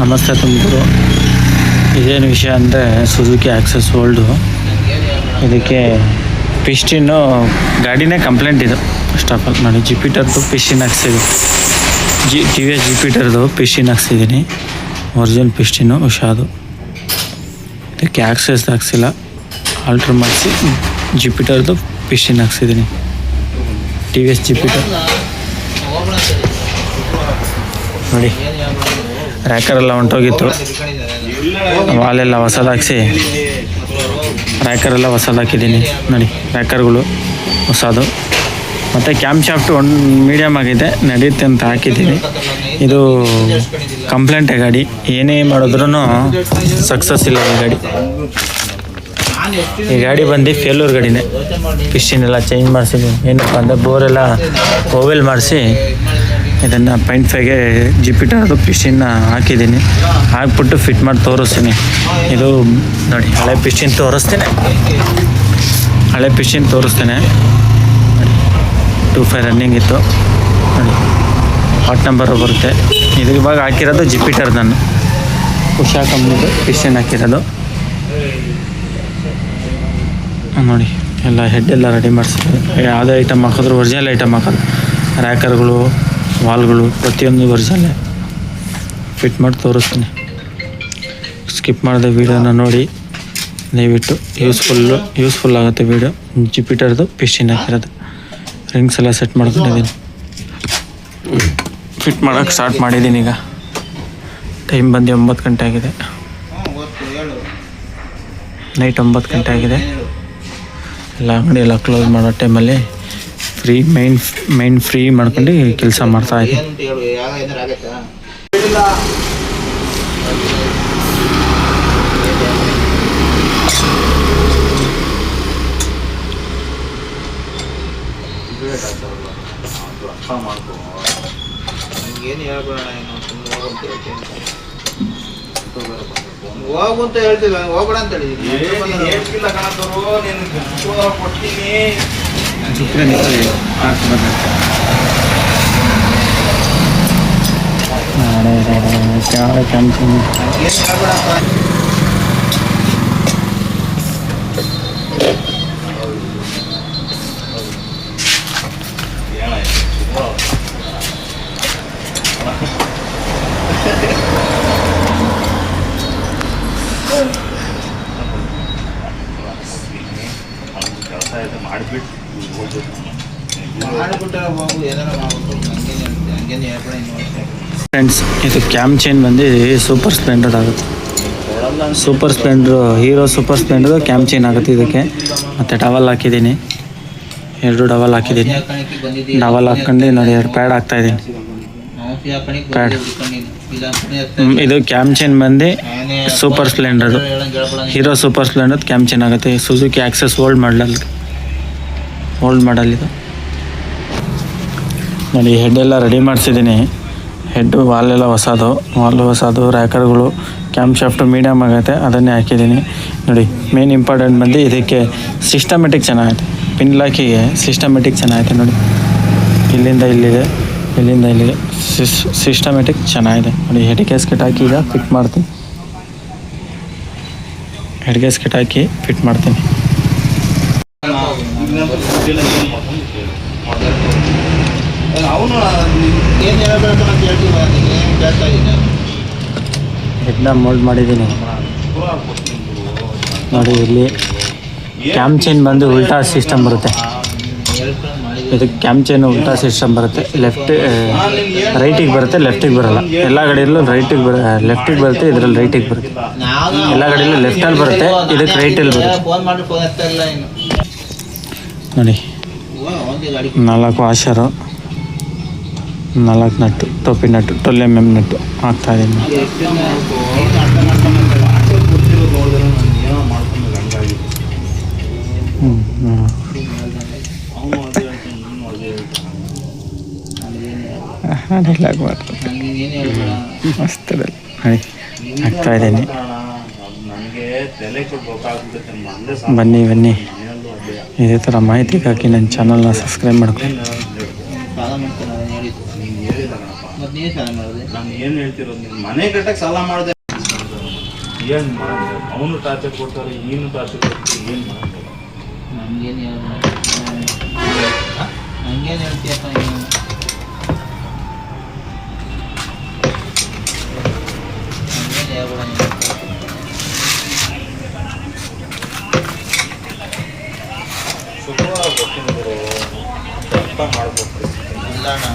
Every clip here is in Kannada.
ನಮಸ್ತೆ ತುಮಕೂರು. ಇದೇನು ವಿಷಯ ಅಂದರೆ ಸುಜುಕಿ ಆಕ್ಸೆಸ್ ಓಲ್ಡು. ಇದಕ್ಕೆ ಪಿಸ್ಟಿನ್ನು ಗಾಡಿನೇ ಕಂಪ್ಲೇಂಟ್ ಇದು. ಫಸ್ಟ್ ಆಫ್ ಆಲ್ ನೋಡಿ, ಜಿಪಿಟರ್ದು ಪಿಸ್ಟಿನ್ ಹಾಕ್ಸಿದ್ದು, ಟಿ ವಿ ಎಸ್ ಜಿಪಿಟರ್ದು ಪಿಸ್ಟಿನ್ ಹಾಕ್ಸಿದ್ದೀನಿ. ಒರಿಜಿನಲ್ ಪಿಸ್ಟಿನ್ನು ಉಷಾದು. ಇದಕ್ಕೆ ಆಕ್ಸೆಸ್ ಹಾಕ್ಸಿಲ್ಲ, ಆಲ್ಟ್ರ್ ಮಾಡಿಸಿ ಜಿಪಿಟರ್ದು ಪಿಸ್ಟಿನ್ ಹಾಕ್ಸಿದ್ದೀನಿ. ಟಿ ವಿ ಎಸ್ ಜಿಪಿಟರ್ ನೋಡಿ, ರ್ಯಾಕರೆಲ್ಲ ಹೊಂಟೋಗಿತ್ತು, ವಾಲೆಲ್ಲ ಹೊಸದಾಗಿಸಿ ರ್ಯಾಕರೆಲ್ಲ ಹೊಸದಾಕಿದ್ದೀನಿ ನೋಡಿ. ರ್ಯಾಕರ್ಗಳು ಹೊಸದು, ಮತ್ತು ಕ್ಯಾಮ್ ಶಾಫ್ಟು ಒಂದು ಮೀಡಿಯಮ್ ಆಗಿದೆ, ನಡೆಯುತ್ತೆ ಅಂತ ಹಾಕಿದ್ದೀನಿ. ಇದು ಕಂಪ್ಲೇಂಟೇ ಗಾಡಿ, ಏನೇ ಮಾಡಿದ್ರೂ ಸಕ್ಸಸ್ ಇಲ್ಲ ಈ ಗಾಡಿ ಬಂದು ಫೇಲ್ಯೂರ್ ಗಾಡಿನೇ. ಪಿಸ್ಟಿನೆಲ್ಲ ಚೇಂಜ್ ಮಾಡಿಸಿದ್ದೀನಿ. ಏನಪ್ಪ ಅಂದರೆ ಬೋರೆಲ್ಲ ಓವೆಲ್ ಮಾಡಿಸಿ ಇದನ್ನು 0.5ಗೆ ಜಿಪಿಟರ್ದು ಪಿಸ್ಟಿನ್ನ ಹಾಕಿದ್ದೀನಿ. ಹಾಕ್ಬಿಟ್ಟು ಫಿಟ್ ಮಾಡಿ ತೋರಿಸ್ತೀನಿ. ಇದು ನೋಡಿ, ಹಳೆ ಪಿಸ್ಟಿನ್ ತೋರಿಸ್ತೇನೆ. 25 ರನ್ನಿಂಗ್ ಇತ್ತು ನೋಡಿ, ಹಾಟ್ ನಂಬರು ಬರುತ್ತೆ. ಇದು ಇವಾಗ ಹಾಕಿರೋದು ಜಿಪಿಟರ್, ನಾನು ಉಷಾ ಕಂಪ್ನಿದು ಪಿಸ್ಟಿನ್ ಹಾಕಿರೋದು ನೋಡಿ. ಎಲ್ಲ ಹೆಡ್ ಎಲ್ಲ ರೆಡಿ ಮಾಡಿಸಿದ್ವಿ. ಯಾವುದೇ ಐಟಮ್ ಹಾಕಿದ್ರು ಒರಿಜಿನಲ್ ಐಟಮ್ ಹಾಕೋದು. ರ್ಯಾಕರ್ಗಳು, ವಾಲ್ಗಳು ಪ್ರತಿಯೊಂದು ಒರಿಜಿನಲ್ಲೇ ಫಿಟ್ ಮಾಡಿ ತೋರಿಸ್ತೀನಿ. ಸ್ಕಿಪ್ ಮಾಡಿದ ವೀಡಿಯೋನ ನೋಡಿ ದಯವಿಟ್ಟು. ಯೂಸ್ಫುಲ್ ಆಗುತ್ತೆ ವೀಡಿಯೋ. ಜಿಪಿಟರ್ದು ಪಿಸ್ಟಿನ್ ಹಾಕಿರೋದು. ರಿಂಗ್ಸ್ ಎಲ್ಲ ಸೆಟ್ ಮಾಡ್ಕೊಂಡಿದ್ದೀನಿ, ಫಿಟ್ ಮಾಡೋಕ್ಕೆ ಸ್ಟಾರ್ಟ್ ಮಾಡಿದ್ದೀನಿ. ಈಗ ಟೈಮ್ ಬಂದು 9 ಗಂಟೆ ಆಗಿದೆ, ನೈಟ್ 9 ಗಂಟೆ ಆಗಿದೆ. ಎಲ್ಲ ಅಂಗಡಿ ಎಲ್ಲ ಕ್ಲೋಸ್ ಮಾಡೋ ಟೈಮಲ್ಲಿ ಮೈನ್ ಫ್ರೀ ಮಾಡ್ಕೊಂಡು ಕೆಲಸ ಮಾಡ್ತಾಯಿದ್ದೀನಿ. ಹೋಗಂತ ಹೇಳ್ತಿಲ್ಲ, ಹೋಗ್ಬೇಡ ಅಂತ ಹೇಳಿದ್ದೀನಿ. ಫ್ರೆಂಡ್ಸ್, ಇದು ಕ್ಯಾಮ್ ಚೈನ್ ಬಂದು ಸೂಪರ್ ಸ್ಪ್ಲೆಂಡರ್ ಆಗುತ್ತೆ. Super ಸ್ಪ್ಲೆಂಡ್ರು, hero super Splendor cam chain ಆಗುತ್ತೆ ಇದಕ್ಕೆ. ಮತ್ತು ಡಬಲ್ ಹಾಕಿದ್ದೀನಿ, 2 ಡಬಲ್ ಹಾಕಿದ್ದೀನಿ. ಡಬಲ್ ಹಾಕ್ಕೊಂಡು ನೋಡಿ 2 ಪ್ಯಾಡ್ ಹಾಕ್ತಾಯಿದ್ದೀನಿ. ಪ್ಯಾಡ್ ಇದು ಕ್ಯಾಮ್ ಚೈನ್ ಬಂದು ಸೂಪರ್ ಸ್ಪ್ಲೆಂಡರ್ದು, Hero super Splendor cam chain ಆಗುತ್ತೆ. ಸುಜುಕಿ ಆಕ್ಸೆಸ್ ಓಲ್ಡ್ ಮಾಡಲ್ ಇದು ನೋಡಿ. ಹೆಡ್ ಎಲ್ಲ ರೆಡಿ ಮಾಡಿಸಿದ್ದೀನಿ. ಹೆಡ್ಡು ವಾಲೆಲ್ಲ ಹೊಸದು, ರ್ಯಾಕರ್ಗಳು, ಕ್ಯಾಮ್ ಶಾಫ್ಟು ಮೀಡಿಯಮ್ ಆಗುತ್ತೆ, ಅದನ್ನೇ ಹಾಕಿದ್ದೀನಿ ನೋಡಿ. ಮೇನ್ ಇಂಪಾರ್ಟೆಂಟ್ ಬಂದು ಇದಕ್ಕೆ ಸಿಸ್ಟಮೆಟಿಕ್ ಚೆನ್ನಾಗೈತೆ. ಪಿನ್ ಲಾಕಿಗೆ ಸಿಸ್ಟಮೆಟಿಕ್ ಚೆನ್ನಾಗೈತೆ ನೋಡಿ. ಇಲ್ಲಿಂದ ಇಲ್ಲಿಗೆ ಸಿಸ್ಟಮೆಟಿಕ್ ಚೆನ್ನಾಗಿದೆ ನೋಡಿ. ಹೆಡ್ ಗ್ಯಾಸ್ಕೆಟ್ ಹಾಕಿ ಈಗ ಫಿಟ್ ಮಾಡ್ತೀನಿ. ಹೆಡ್ನ ಮೋಲ್ಡ್ ಮಾಡಿದ್ದೀನಿ ನೋಡಿ. ಇಲ್ಲಿ ಕ್ಯಾಮ್ ಚೈನ್ ಬಂದು ಉಲ್ಟಾ ಸಿಸ್ಟಮ್ ಬರುತ್ತೆ. ಇದಕ್ಕೆ ಕ್ಯಾಮ್ ಚೈನ್ ಉಲ್ಟಾ ಸಿಸ್ಟಮ್ ಬರುತ್ತೆ. ರೈಟಿಗೆ ಬರುತ್ತೆ, ಲೆಫ್ಟಿಗೆ ಬರೋಲ್ಲ. ಎಲ್ಲ ಗಾಡಿಯಲ್ಲೂ ಲೆಫ್ಟಿಗೆ ಬರುತ್ತೆ, ಇದರಲ್ಲಿ ರೈಟಿಗೆ ಬರುತ್ತೆ. ಎಲ್ಲ ಗಾಡಿಯಲ್ಲೂ ಲೆಫ್ಟಲ್ಲಿ ಬರುತ್ತೆ, ಇದಕ್ಕೆ ರೈಟಲ್ಲಿ ಬರುತ್ತೆ ನೋಡಿ. 4 ವಾಷರು, 4 ನಟ್ಟು, ಟೋಪಿ ನಟ್ಟು, 12mm ನಟ್ಟು ಹಾಕ್ತಾಯಿದ್ದೀನಿ. ಮಸ್ತ್ ಹಾಕ್ತಾಯಿದ್ದೀನಿ. ಬನ್ನಿ ಇದೇ ಥರ ಮಾಹಿತಿಗಾಗಿ ನನ್ನ ಚಾನಲ್ನ ಸಬ್ಸ್ಕ್ರೈಬ್ ಮಾಡ್ಕೊಂಡು ಏನು ಹೇಳ್ತಿರೋದು ನೀವು? ಮನೆ ಕಟ್ಟಕ್ಕೆ ಸಾಲ ಮಾಡಿದೆ ಏನು ಮಾಡೋದು? ಅವನು ಟಾರ್ಚರ್ ಕೊಡ್ತಾರೆ, ನೀನು ಟಾರ್ಚರ್ ಕೊಡ್ತೀವಿ, ಏನು ಮಾಡೋದು? ಹಂಗೇನು ಹೇಳ್ತೀಯಪ್ಪ ನೀನು? ಹಂಗೇನು ಹೇಳ್ಬೇಡ ನೀನು. ಶುಕ್ರವಾರ ಬರ್ತೀನಿ ಬಿಡು, ಅರ್ಥ ಮಾಡ್ಬೇಕು. ಇಲ್ಲ ಅಣ್ಣ,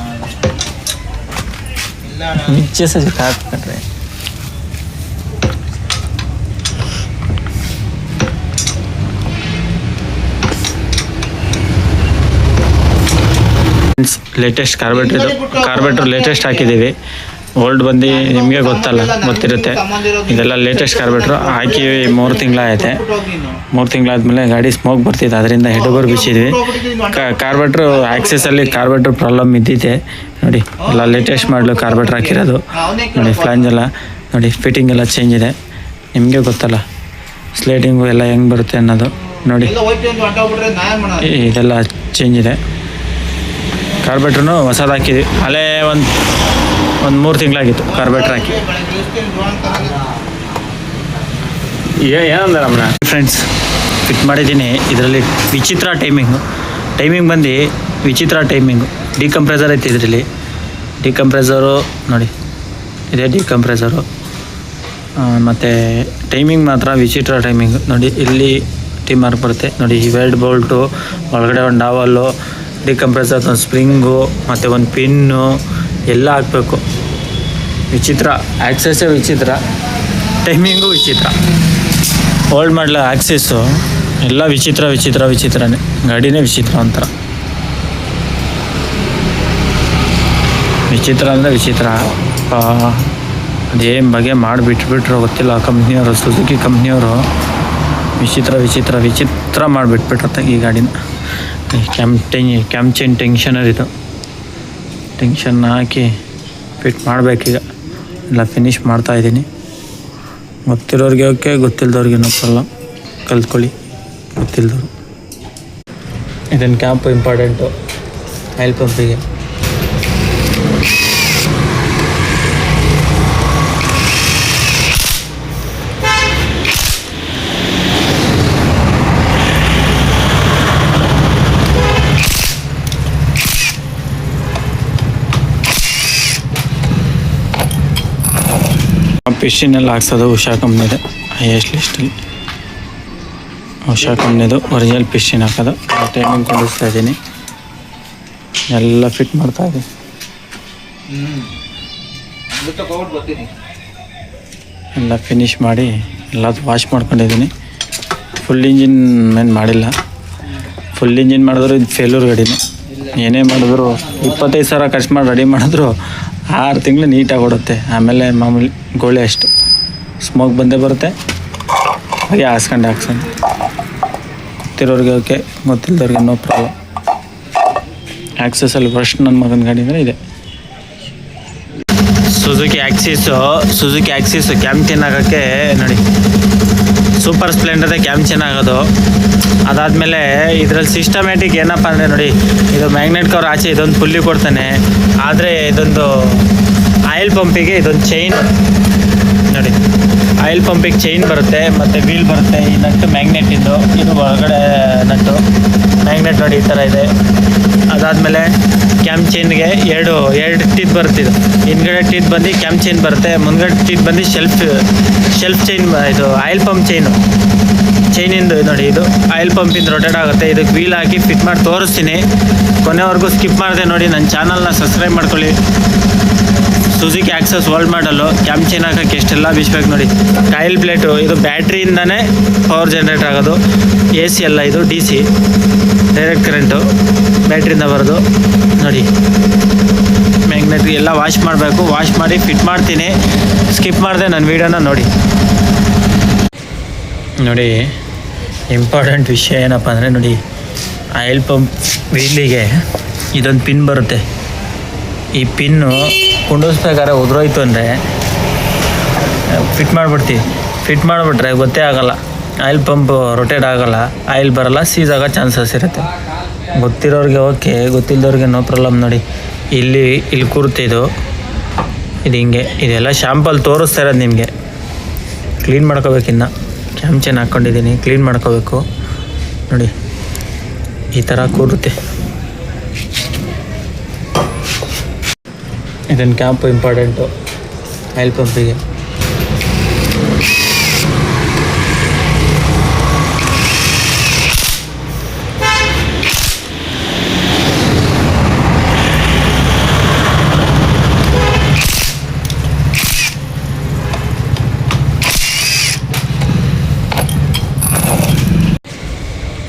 ಇಲ್ಲ ಅಣ್ಣ. ನಿಜ ಸಜಿ ಹಾಕ್ಬಿಟ್ರೆ ಲೇಟೆಸ್ಟ್ ಕಾರ್ಬೇಟ್ರ್ ಲೇಟೆಸ್ಟ್ ಹಾಕಿದ್ದೀವಿ. ಓಲ್ಡ್ ಬಂದು ನಿಮಗೆ ಗೊತ್ತಲ್ಲ, ಗೊತ್ತಿರುತ್ತೆ. ಇದೆಲ್ಲ ಲೇಟೆಸ್ಟ್ ಕಾರ್ಬೇಟ್ರು ಹಾಕಿ 3 ತಿಂಗಳಾಗೈತೆ. 3 ತಿಂಗಳಾದ್ಮೇಲೆ ಗಾಡಿ ಸ್ಮೋಕ್ ಬರ್ತಿದೆ, ಅದರಿಂದ ಹೆಡ್ಓವರ್ ಬಿಚ್ಚಿದ್ವಿ. ಕಾರ್ಬೇಟ್ರು ಆಕ್ಸೆಸಲ್ಲಿ ಕಾರ್ಬೇಟ್ರ್ ಪ್ರಾಬ್ಲಮ್ ಇದ್ದಿದೆ ನೋಡಿ. ಎಲ್ಲ ಲೇಟೆಸ್ಟ್ ಮಾಡಲು ಕಾರ್ಬೇಟ್ರ್ ಹಾಕಿರೋದು ನೋಡಿ. ಫ್ಲಾಂಜ್ ಎಲ್ಲ ನೋಡಿ, ಫಿಟ್ಟಿಂಗ್ ಎಲ್ಲ ಚೇಂಜ್ ಇದೆ. ನಿಮಗೆ ಗೊತ್ತಲ್ಲ ಸ್ಲೇಟಿಂಗು ಎಲ್ಲ ಹೆಂಗೆ ಬರುತ್ತೆ ಅನ್ನೋದು ನೋಡಿ. ಇದೆಲ್ಲ ಚೇಂಜ್ ಇದೆ. ಕಾರ್ಬೇಟ್ರೂ ಹೊಸದು ಹಾಕಿದ್ವಿ. ಅಲ್ಲೇ ಒಂದು 3 ತಿಂಗಳಾಗಿತ್ತು ಕಾರ್ಬೇಟ್ರ್ ಹಾಕಿ. ಏನಂದ ನಮ್ಮನ್ನ ಫ್ರೆಂಡ್ಸ್ ಫಿಟ್ ಮಾಡಿದ್ದೀನಿ. ಇದರಲ್ಲಿ ವಿಚಿತ್ರ ಟೈಮಿಂಗ್ ಬಂದು ವಿಚಿತ್ರ ಟೈಮಿಂಗು. ಡಿಕಂಪ್ರೆಸರ್ ಐತೆ ಇದರಲ್ಲಿ. ಡಿಕಂಪ್ರೆಸರು ನೋಡಿ, ಇದೇ ಡಿಕಂಪ್ರೆಸರು. ಮತ್ತು ಟೈಮಿಂಗ್ ಮಾತ್ರ ವಿಚಿತ್ರ ಟೈಮಿಂಗು ನೋಡಿ. ಇಲ್ಲಿ ಟಿ ಮಾರ್ಕ್ ಬರುತ್ತೆ ನೋಡಿ. ಈ ವೆಲ್ಡ್ ಬೋಲ್ಟು ಒಳಗಡೆ ಒಂದು ಡಾವಲ್ಲು, ಡಿಕಂಪ್ರೆಸರ್, ಒಂದು ಸ್ಪ್ರಿಂಗು ಮತ್ತು ಒಂದು ಪಿನ್ನು ಎಲ್ಲ ಹಾಕಬೇಕು. ವಿಚಿತ್ರ, ಆಕ್ಸೆಸ್ಸೇ ವಿಚಿತ್ರ, ಟೈಮಿಂಗು ವಿಚಿತ್ರ. ಓಲ್ಡ್ ಮಾಡಲ ಆಕ್ಸೆಸ್ಸು ಎಲ್ಲ ವಿಚಿತ್ರನೇ. ಗಾಡಿನೇ ವಿಚಿತ್ರ ಒಂಥರ. ವಿಚಿತ್ರ ಅಂದರೆ ವಿಚಿತ್ರ. ಅದೇನು ಬಗೆ ಮಾಡಿಬಿಟ್ಬಿಟ್ರು ಗೊತ್ತಿಲ್ಲ ಕಂಪ್ನಿಯವರು, ಸುಜುಕಿ ಕಂಪ್ನಿಯವರು. ವಿಚಿತ್ರ ಮಾಡಿಬಿಟ್ಬಿಟ್ರತ್ತ ಈ ಗಾಡಿನ. ಕ್ಯಾಮ್ ಚೈನ್ ಟೆನ್ಷನರ್ ಇದು. ಟೆನ್ಷನ್ ಹಾಕಿ ಫಿಟ್ ಮಾಡಬೇಕೀಗ. ಎಲ್ಲ ಫಿನಿಷ್ ಮಾಡ್ತಾಯಿದ್ದೀನಿ. ಗೊತ್ತಿರೋರಿಗೆ ಓಕೆ, ಗೊತ್ತಿಲ್ಲದವ್ರಿಗೆ ಏನೋ ಪ್ರಾಬ್ಲಮ್. ಕಲ್ತ್ಕೊಳ್ಳಿ ಗೊತ್ತಿಲ್ಲದವ್ರು. ಇದನ್ನು ಕ್ಯಾಂಪು ಇಂಪಾರ್ಟೆಂಟು ಆಯಿಲ್ ಪಂಪಿಗೆ. ಪಿಸ್ಟಿನೆಲ್ಲ ಹಾಕ್ಸೋದು ಉಷಾ ಕಂಪ್ನಿದು, ಹೈಯೆಸ್ಟ್ ಲಿಸ್ಟಲ್ಲಿ ಉಷಾ ಕಂಪ್ನಿದು ಒರಿಜಿನಲ್ ಪಿಸ್ಟಿನ್ ಹಾಕೋದು. ಟೈಮಿಂಗ್ ಕೊಂಡಿಸ್ತಾ ಇದ್ದೀನಿ, ಎಲ್ಲ ಫಿಟ್ ಮಾಡ್ತಾಯಿದ್ದೀನಿ. ಎಲ್ಲ ಫಿನಿಷ್ ಮಾಡಿ ಎಲ್ಲ ವಾಶ್ ಮಾಡ್ಕೊಂಡಿದ್ದೀನಿ. ಫುಲ್ ಇಂಜಿನ್ ಏನು ಮಾಡಿಲ್ಲ. ಫುಲ್ ಇಂಜಿನ್ ಮಾಡಿದ್ರು ಇದು ಫೇಲ್ಯೂರ್ ಗಾಡಿನೇ. ಏನೇ ಮಾಡಿದ್ರು 25,000 ಖರ್ಚು ಮಾಡಿ ರೆಡಿ ಮಾಡಿದ್ರು 6 ತಿಂಗಳು ನೀಟಾಗಿ ಓಡುತ್ತೆ. ಆಮೇಲೆ ಮಾಮೂಲಿ ಗೋಳೆ ಅಷ್ಟು ಸ್ಮೋಕ್ ಬಂದೇ ಬರುತ್ತೆ. ಹಾಗೆ ಹಾಕ್ಸ್ಕೊಂಡು ಗೊತ್ತಿರೋರಿಗೆ ಓಕೆ, ಗೊತ್ತಿಲ್ಲದವ್ರಿಗೆ ನೋ ಪ್ರಾಬ್ಲಮ್. ಆಕ್ಸೆಸಲ್ಲಿ ಫಸ್ಟ್ ನನ್ನ ಮಗನ ಗಾಡಿ ಅಂದರೆ ಇದೆ. ಸುಜುಕಿ ಆಕ್ಸಿಸು ಕ್ಯಾಮ್ ಚೇನ್ ಆಗೋಕ್ಕೆ ನೋಡಿ. ಸೂಪರ್ ಸ್ಪ್ಲೆಂಡರ್ದೇ ಕ್ಯಾಮ್ ಚೇನ್ ಆಗೋದು. ಅದಾದಮೇಲೆ ಇದರಲ್ಲಿ ಸಿಸ್ಟಮ್ಯಾಟಿಕ್ ಏನಪ್ಪ ಅಂದರೆ ನೋಡಿ, ಇದು ಮ್ಯಾಗ್ನೆಟ್ ಕವರ್ ಆಚೆ ಇದೊಂದು ಪುಲ್ಲಿ ಕೊಡ್ತಾನೆ. ಆದರೆ ಇದೊಂದು ಆಯಿಲ್ ಪಂಪಿಗೆ ಇದೊಂದು ಚೈನ್ ನೋಡಿ. ಆಯಿಲ್ ಪಂಪಿಗೆ ಚೈನ್ ಬರುತ್ತೆ ಮತ್ತು ವೀಲ್ ಬರುತ್ತೆ. ಈ ನಟ್ಟು ಮ್ಯಾಗ್ನೆಟಿಂದು, ಇದು ಒಳಗಡೆ ನಟ್ಟು ಮ್ಯಾಗ್ನೆಟ್ ನೋಡಿ ಈ ಥರ ಇದೆ. ಅದಾದಮೇಲೆ ಕ್ಯಾಮ್ ಚೈನ್ಗೆ ಎರಡು ಟೀತ್ ಬರುತ್ತೆ. ಇದು ಹಿಂದ್ಗಡೆ ಟೀತ್ ಬಂದು ಕ್ಯಾಮ್ ಚೈನ್ ಬರುತ್ತೆ, ಮುಂದ್ಗಡೆ ಟೀತ್ ಬಂದು ಶೆಲ್ಫ್ ಚೈನ್. ಇದು ಆಯಿಲ್ ಪಂಪ್ ಚೈನಿಂದು ನೋಡಿ. ಇದು ಆಯಿಲ್ ಪಂಪಿಂದ ರೊಟೇಟ್ ಆಗುತ್ತೆ. ಇದಕ್ಕೆ ವೀಲ್ ಹಾಕಿ ಫಿಟ್ ಮಾಡಿ ತೋರಿಸ್ತೀನಿ. ಕೊನೆವರೆಗೂ ಸ್ಕಿಪ್ ಮಾಡಿದೆ ನೋಡಿ. ನನ್ನ ಚಾನಲ್ನ ಸಬ್ಸ್ಕ್ರೈಬ್ ಮಾಡ್ಕೊಳ್ಳಿ. ಸುಜುಕಿ ಆಕ್ಸಸ್ ಓಲ್ಡ್ ಮಾಡಲು ಕ್ಯಾಮ್ ಚೈನ್ ಹಾಕೋಕ್ಕೆ ಎಷ್ಟೆಲ್ಲ ಬಿಸ್ಬೇಕು ನೋಡಿ. ಕಾಯಿಲ್ ಪ್ಲೇಟು ಇದು ಬ್ಯಾಟ್ರಿಯಿಂದನೇ ಪವರ್ ಜನ್ರೇಟ್ ಆಗೋದು. AC ಅಲ್ಲ, ಇದು DC ಡೈರೆಕ್ಟ್ ಕರೆಂಟು ಬ್ಯಾಟ್ರಿಯಿಂದ ಬರೋದು ನೋಡಿ. ಮ್ಯಾಗ್ನೆಟ್ ಎಲ್ಲ ವಾಶ್ ಮಾಡಬೇಕು. ವಾಶ್ ಮಾಡಿ ಫಿಟ್ ಮಾಡ್ತೀನಿ. ಸ್ಕಿಪ್ ಮಾಡಿದೆ ನನ್ನ ವೀಡಿಯೋನ ನೋಡಿ. ಇಂಪಾರ್ಟೆಂಟ್ ವಿಷಯ ಏನಪ್ಪ ಅಂದರೆ ನೋಡಿ, ಆಯಿಲ್ ಪಂಪ್ ವೀಲಿಗೆ ಇದೊಂದು ಪಿನ್ ಬರುತ್ತೆ. ಈ ಪಿನ್ನು ಕುಂಡಿಸ್ಬೇಕಾದ್ರೆ ಉದುರೋಯ್ತು ಅಂದರೆ ಫಿಟ್ ಮಾಡಿಬಿಟ್ರೆ ಗೊತ್ತೇ ಆಗೋಲ್ಲ. ಆಯಿಲ್ ಪಂಪ್ ರೊಟೇಟ್ ಆಗೋಲ್ಲ, ಆಯಿಲ್ ಬರೋಲ್ಲ, ಸೀಸ್ ಆಗೋ ಚಾನ್ಸಸ್ ಇರುತ್ತೆ. ಗೊತ್ತಿರೋರಿಗೆ ಓಕೆ, ಗೊತ್ತಿಲ್ಲದವ್ರಿಗೆ ನೋ ಪ್ರಾಬ್ಲಮ್ ನೋಡಿ. ಇಲ್ಲಿ ಕೂರುತ್ತೆ ಇದು ಇದು ಹಿಂಗೆ ಇದೆಲ್ಲ ಶಾಂಪಲ್ ತೋರಿಸ್ತಾ ಇರೋದು ನಿಮಗೆ. ಕ್ಲೀನ್ ಮಾಡ್ಕೋಬೇಕಿನ್ನ. ಕ್ಯಾಮ್ ಚೈನ್ ಹಾಕ್ಕೊಂಡಿದ್ದೀನಿ, ಕ್ಲೀನ್ ಮಾಡ್ಕೋಬೇಕು ನೋಡಿ. ಈ ಥರ ಕೂರುತ್ತೆ. ಇದನ್ನು ಕ್ಯಾಪ್ ಇಂಪಾರ್ಟೆಂಟು ಆಯಿಲ್ ಪಂಪಿಗೆ.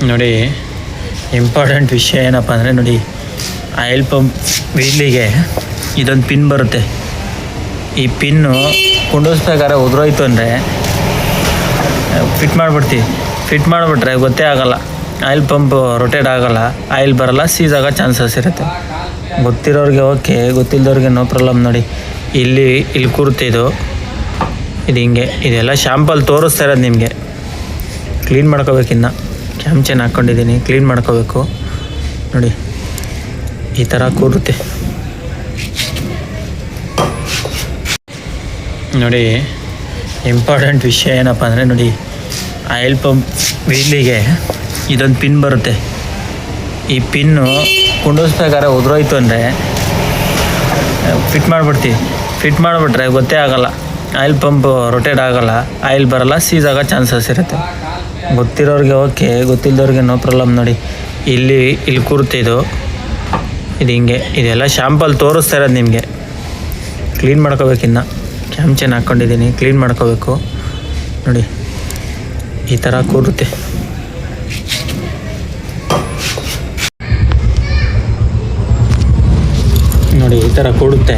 ನೋಡಿ ಇಂಪಾರ್ಟೆಂಟ್ ವಿಷಯ ಏನಪ್ಪ ಅಂದರೆ ನೋಡಿ, ಆಯಿಲ್ ಪಂಪ್ ವೀಲಿಗೆ ಇದೊಂದು ಪಿನ್ ಬರುತ್ತೆ. ಈ ಪಿನ್ನು ಕುಂಡಿಸ್ಬೇಕಾದ್ರೆ ಉದುರೋಯ್ತು ಅಂದರೆ ಫಿಟ್ ಮಾಡಿಬಿಟ್ರೆ ಗೊತ್ತೇ ಆಗೋಲ್ಲ. ಆಯಿಲ್ ಪಂಪ್ ರೊಟೇಟ್ ಆಗೋಲ್ಲ, ಆಯಿಲ್ ಬರೋಲ್ಲ, ಸೀಸ್ ಆಗೋ ಚಾನ್ಸಸ್ ಇರುತ್ತೆ. ಗೊತ್ತಿರೋರಿಗೆ ಓಕೆ, ಗೊತ್ತಿಲ್ಲದವ್ರಿಗೆ ನೋ ಪ್ರಾಬ್ಲಮ್. ನೋಡಿ ಇಲ್ಲಿ ಕೂರುತ್ತೆ ಇದು ಹಿಂಗೆ ಇದೆಲ್ಲ ಶಾಂಪಲ್ ತೋರಿಸ್ತಾ ಇರೋದು ನಿಮಗೆ. ಕ್ಲೀನ್ ಮಾಡ್ಕೋಬೇಕಿನ್ನ. ಕ್ಯಾಮ್ ಚೈನ್ ಹಾಕ್ಕೊಂಡಿದ್ದೀನಿ, ಕ್ಲೀನ್ ಮಾಡ್ಕೋಬೇಕು ನೋಡಿ. ಈ ಥರ ಕೂರುತ್ತೆ ನೋಡಿ. ಇಂಪಾರ್ಟೆಂಟ್ ವಿಷಯ ಏನಪ್ಪ ಅಂದರೆ ನೋಡಿ, ಆಯಿಲ್ ಪಂಪ್ ವೀಲಿಗೆ ಇದೊಂದು ಪಿನ್ ಬರುತ್ತೆ. ಈ ಪಿನ್ನು ಕುಂಡಿಸ್ಬೇಕಾದ್ರೆ ಉದುರೋಯ್ತು ಅಂದರೆ ಫಿಟ್ ಮಾಡಿಬಿಟ್ರೆ ಗೊತ್ತೇ ಆಗೋಲ್ಲ. ಆಯಿಲ್ ಪಂಪ್ ರೊಟೇಟ್ ಆಗೋಲ್ಲ, ಆಯಿಲ್ ಬರೋಲ್ಲ, ಸೀಸ್ ಆಗೋ ಚಾನ್ಸಸ್ ಇರುತ್ತೆ. ಗೊತ್ತಿರೋರಿಗೆ ಓಕೆ, ಗೊತ್ತಿಲ್ಲದವ್ರಿಗೆ ನೋ ಪ್ರಾಬ್ಲಮ್. ನೋಡಿ ಇಲ್ಲಿ ಕೂರುತ್ತೆ ಇದು ಹಿಂಗೆ ಇದೆಲ್ಲ ಶಾಂಪಲ್ ತೋರಿಸ್ತಾ ಇರೋದು ನಿಮಗೆ. ಕ್ಲೀನ್ ಮಾಡ್ಕೋಬೇಕಿನ್ನ. ಕ್ಯಾಮ್ ಚೈನ್ ಹಾಕ್ಕೊಂಡಿದ್ದೀನಿ, ಕ್ಲೀನ್ ಮಾಡ್ಕೋಬೇಕು ನೋಡಿ. ಈ ಥರ ಕೂರುತ್ತೆ ನೋಡಿ. ಈ ಥರ ಕೂಡುತ್ತೆ.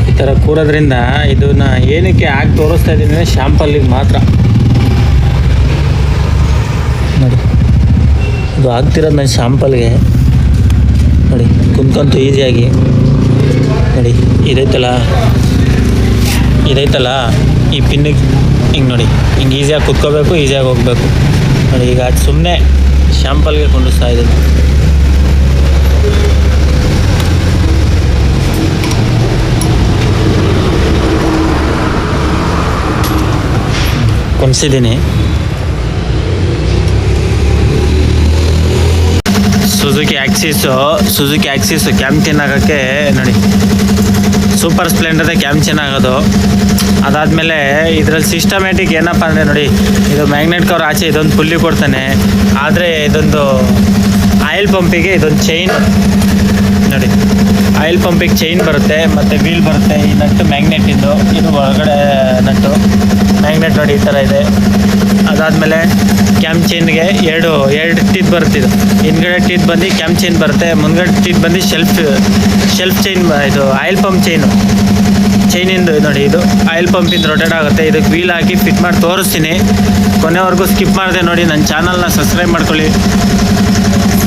ಈ ಥರ ಕೂರೋದ್ರಿಂದ ಇದನ್ನ ಏನಕ್ಕೆ ಹಾಕಿ ತೋರಿಸ್ತಾ ಇದ್ದೀನಿ ಅಂದರೆ ಶಾಂಪಲ್ಲಿಗೆ ಮಾತ್ರ ನೋಡಿ. ಇದು ಆಗ್ತಿರೋದು ನನ್ನ ಶಾಂಪಲ್ಗೆ ನೋಡಿ. ಕುಂತ್ಕೊಂತು ಈಸಿಯಾಗಿ ನೋಡಿ. ಇದೈತಲ್ಲ ಈ ಪಿನ್ನಿಗೆ ಹಿಂಗೆ ನೋಡಿ, ಹಿಂಗೆ ಈಸಿಯಾಗಿ ಕುತ್ಕೋಬೇಕು, ಈಸಿಯಾಗಿ ಹೋಗಬೇಕು ನೋಡಿ. ಈಗ ಅದು ಸುಮ್ಮನೆ ಶಾಂಪಲ್ಗೆ ಕುಂಡಿಸ್ತಾ ಇದ್ದೀನಿ. ಕುಣಿಸಿದ್ದೀನಿ. ಸುಜುಕಿ ಆ್ಯಕ್ಸಿಸು ಕ್ಯಾಮ್ ಚೈನ್ ಆಗೋಕ್ಕೆ ನೋಡಿ. ಸೂಪರ್ ಸ್ಪ್ಲೆಂಡರ್ದೇ ಕ್ಯಾಮ್ ಚೈನ್ ಆಗೋದು. ಅದಾದಮೇಲೆ ಇದರಲ್ಲಿ ಸಿಸ್ಟಮ್ಯಾಟಿಕ್ ಏನಪ್ಪ ಅಂದರೆ ನೋಡಿ, ಇದು ಮ್ಯಾಗ್ನೆಟ್ ಕವರ್ ಆಚೆ ಇದೊಂದು ಪುಲ್ಲಿ ಕೊಡ್ತಾನೆ. ಆದರೆ ಇದೊಂದು ಆಯಿಲ್ ಪಂಪಿಗೆ ಇದೊಂದು ಚೈನ್ ನೋಡಿ. ಆಯಿಲ್ ಪಂಪಿಗೆ ಚೈನ್ ಬರುತ್ತೆ ಮತ್ತು ವೀಲ್ ಬರುತ್ತೆ. ಈ ನಟ್ಟು ಮ್ಯಾಗ್ನೆಟಿಂದು, ಇದು ಒಳಗಡೆ ನಟ್ಟು ಮ್ಯಾಗ್ನೆಟ್ ನೋಡಿ ಈ ಥರ ಇದೆ. ಅದಾದಮೇಲೆ ಕ್ಯಾಮ್ ಚೈನ್ಗೆ ಎರಡು ಟೀತ್ ಬರುತ್ತೆ. ಇದು ಹಿಂದ್ಗಡೆ ಟೀತ್ ಬಂದು ಕ್ಯಾಮ್ ಚೈನ್ ಬರುತ್ತೆ, ಮುಂದ್ಗಡೆ ಟೀತ್ ಬಂದು ಶೆಲ್ಫ್ ಚೈನ್. ಇದು ಆಯಿಲ್ ಪಂಪ್ ಚೈನಿಂದು ನೋಡಿ. ಇದು ಆಯಿಲ್ ಪಂಪಿಂದ ರೊಟೇಟ್ ಆಗುತ್ತೆ. ಇದಕ್ಕೆ ವೀಲ್ ಹಾಕಿ ಫಿಟ್ ಮಾಡಿ ತೋರಿಸ್ತೀನಿ. ಕೊನೆವರೆಗೂ ಸ್ಕಿಪ್ ಮಾಡಿದೆ ನೋಡಿ. ನನ್ನ ಚಾನಲ್ನ ಸಬ್ಸ್ಕ್ರೈಬ್ ಮಾಡ್ಕೊಳ್ಳಿ.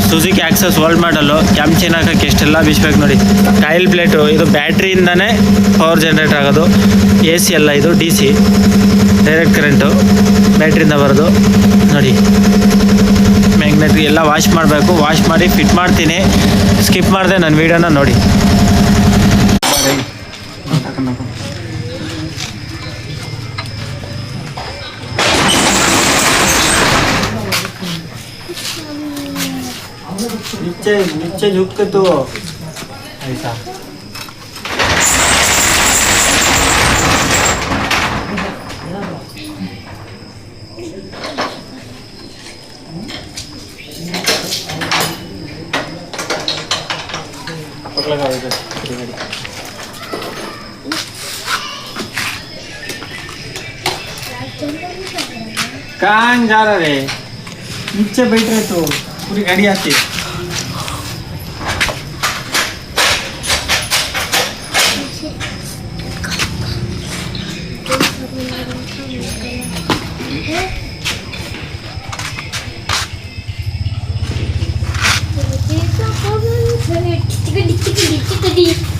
ಸುಜುಕಿ ಆಕ್ಸಸ್ ಓಲ್ಡ್ ಮಾಡಲು ಕ್ಯಾಮ್ ಚೈನ್ ಹಾಕೋಕ್ಕೆ ಎಷ್ಟೆಲ್ಲ ಬಿಸ್ಬೇಕು ನೋಡಿ. ಕಾಯಿಲ್ ಪ್ಲೇಟು, ಇದು ಬ್ಯಾಟ್ರಿಯಿಂದನೇ ಪವರ್ ಜನ್ರೇಟ್ ಆಗೋದು. AC ಅಲ್ಲ, ಇದು DC ಡೈರೆಕ್ಟ್ ಕರೆಂಟು, ಬ್ಯಾಟ್ರಿಯಿಂದ ಬರೋದು ನೋಡಿ. ಮ್ಯಾಗ್ನೆಟ್ ಎಲ್ಲ ವಾಶ್ ಮಾಡಬೇಕು. ವಾಶ್ ಮಾಡಿ ಫಿಟ್ ಮಾಡ್ತೀನಿ. ಸ್ಕಿಪ್ ಮಾಡಿದೆ ನನ್ನ ವೀಡಿಯೋನ ನೋಡಿ. नीचे झुक के तो ऐसा लगा कहाँ जा रहा रे? नीचे बैठ रहे तो पूरी गाड़ी आती है. Chickadee.